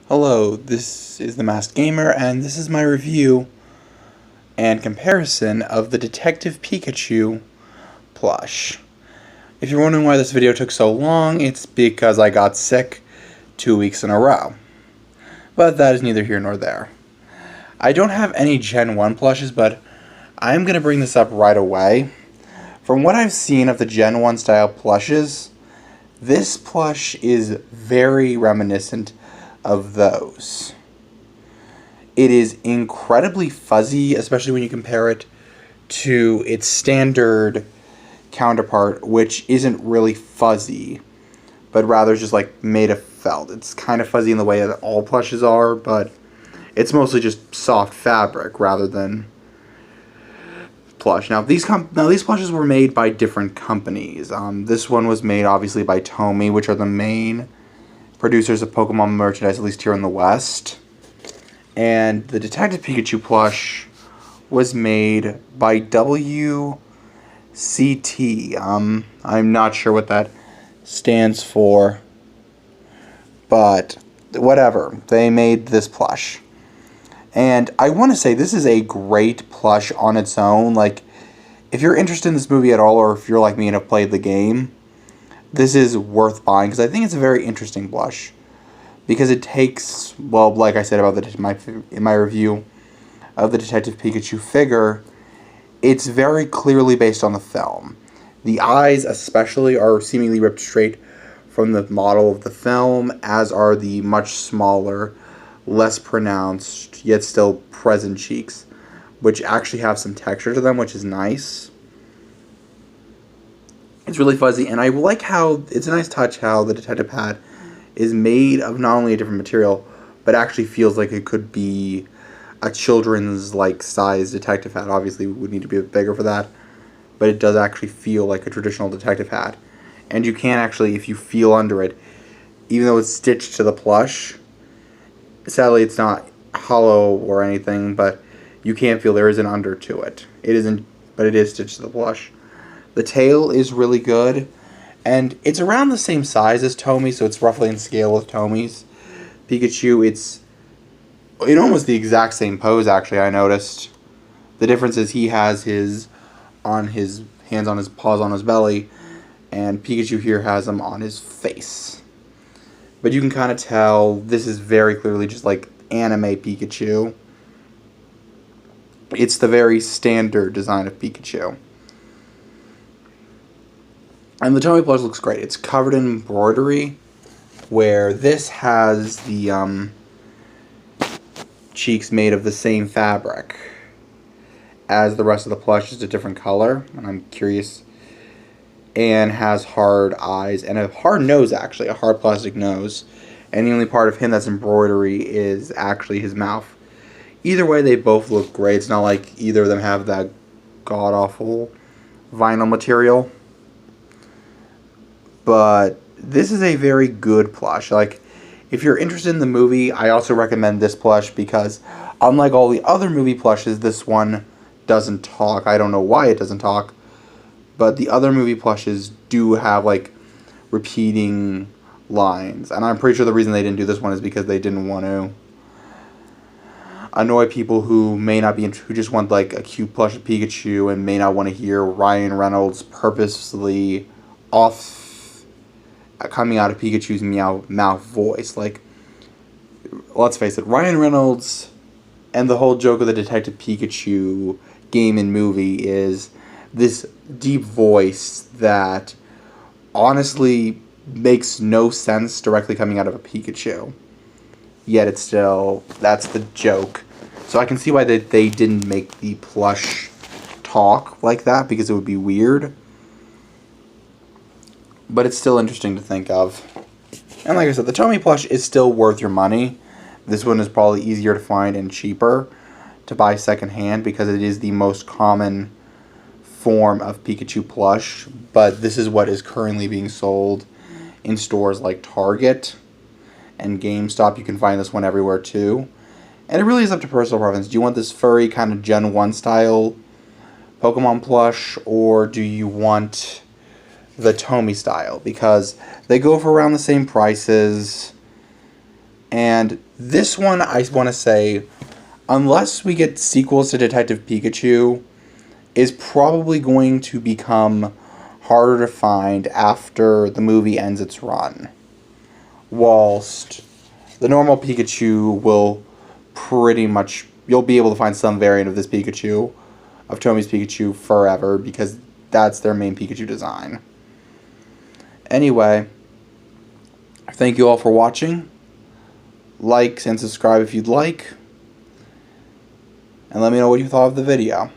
Hello, this is the Masked Gamer, and this is my review and comparison of the Detective Pikachu plush. If you're wondering why this video took so long, it's because I got sick 2 weeks in a row. But that is neither here nor there. I don't have any Gen 1 plushes, but I'm going to bring this up right away. From what I've seen of the Gen 1 style plushes, this plush is very reminiscent of those. It is incredibly fuzzy, especially when you compare it to its standard counterpart, which isn't really fuzzy, but rather just like made of felt. It's kind of fuzzy in the way that all plushes are, but it's mostly just soft fabric rather than plush. Now these plushes were made by different companies. This one was made obviously by Tomy, which are the main producers of Pokemon merchandise, at least here in the West. And the Detective Pikachu plush was made by WCT. I'm not sure what that stands for, but whatever. They made this plush. And I want to say this is a great plush on its own. Like, if you're interested in this movie at all, or if you're like me and have played the game, this is worth buying, because I think it's a very interesting blush. Because it takes, well, like I said about in my review of the Detective Pikachu figure, it's very clearly based on the film. The eyes especially are seemingly ripped straight from the model of the film, as are the much smaller, less pronounced, yet still present cheeks, which actually have some texture to them, which is nice. It's really fuzzy, and I like how it's a nice touch how the detective hat is made of not only a different material, but actually feels like it could be a children's like size detective hat. Obviously, we would need to be a bit bigger for that, but it does actually feel like a traditional detective hat. And you can actually, if you feel under it, even though it's stitched to the plush, sadly it's not hollow or anything, but you can feel there is an under to it. It isn't, but it is stitched to the plush. The tail is really good, and it's around the same size as Tomy, so it's roughly in scale with Tomy's Pikachu. It's in almost the exact same pose, actually, I noticed. The difference is he has his hands on his paws on his belly, and Pikachu here has them on his face. But you can kind of tell this is very clearly just like anime Pikachu. It's the very standard design of Pikachu. And the Tomy plush looks great. It's covered in embroidery, where this has the cheeks made of the same fabric as the rest of the plush, just a different color. And I'm curious. And has hard eyes and a hard nose, actually, a hard plastic nose. And the only part of him that's embroidery is actually his mouth. Either way, they both look great. It's not like either of them have that god-awful vinyl material. But this is a very good plush. Like, if you're interested in the movie, I also recommend this plush because, unlike all the other movie plushes, this one doesn't talk. I don't know why it doesn't talk, but the other movie plushes do have, like, repeating lines. And I'm pretty sure the reason they didn't do this one is because they didn't want to annoy people who may not be, who just want, like, a cute plush of Pikachu and may not want to hear Ryan Reynolds purposely coming out of Pikachu's mouth voice. Like, let's face it, Ryan Reynolds and the whole joke of the Detective Pikachu game and movie is this deep voice that honestly makes no sense directly coming out of a Pikachu. Yet it's still, that's the joke. So I can see why they didn't make the plush talk like that, because it would be weird. But it's still interesting to think of. And like I said, the Tomy plush is still worth your money. This one is probably easier to find and cheaper to buy secondhand because it is the most common form of Pikachu plush. But this is what is currently being sold in stores like Target and GameStop. You can find this one everywhere too. And it really is up to personal preference. Do you want this furry kind of Gen 1 style Pokemon plush, or do you want the Tomy style? Because they go for around the same prices. And this one, I want to say, unless we get sequels to Detective Pikachu, is probably going to become harder to find after the movie ends its run. Whilst the normal Pikachu will pretty much, you'll be able to find some variant of this Pikachu, of Tomi's Pikachu, forever, because that's their main Pikachu design. Anyway, thank you all for watching. Like and subscribe if you'd like. And let me know what you thought of the video.